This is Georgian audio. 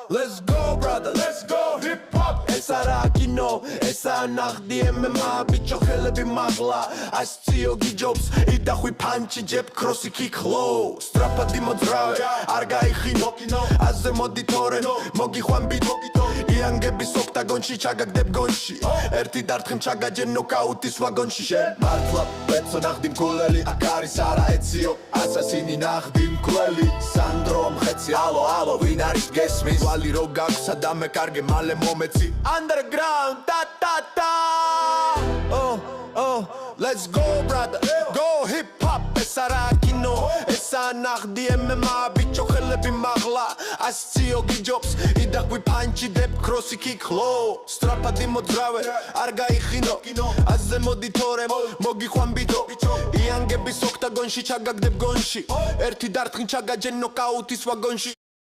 Let's go brother, let's go hip hop. Esa ra kino, esa nakhdi MMA bicho khelები მაღლა ასციო გიჯობს იდახვი პანჩი ჯებ კროსი კიკ ლოუ სტრაფადი მოძრავე არ გაიხინო აზე მოდიტორე მოგიხვან ბიტო იანგების ოქტაგონში ჩაგაგდებ გონში ერთი დარტყიმ ჩაგაჯენ ნოკაუტის ვაგონში მართლა პეცო ნახდი მკულელი აქ არის არა ეციო ასასინი ნახდი მკვლელი სანდრო მხეცი ალო ვინ არის გესმის ვალი რო გაქვს სადამე კარგე მალე მომეცი underground ta ta ta let's go brother go hip hop esa ra kino esa nakhdi MMA bicho khelები მაღლა ასციო გიჯობს იდახვი პანჩი დებ კროსი კიკ ლოუ სტრაფადი მოძრავე არ გაიხინო აზე მოდიტორე მოგიხვან ბიტო იანგების ოქტაგონში ჩაგაგდებ გონში ერთი დარტყმ ჩაგაჯენ ნოკაუტის ვაგონში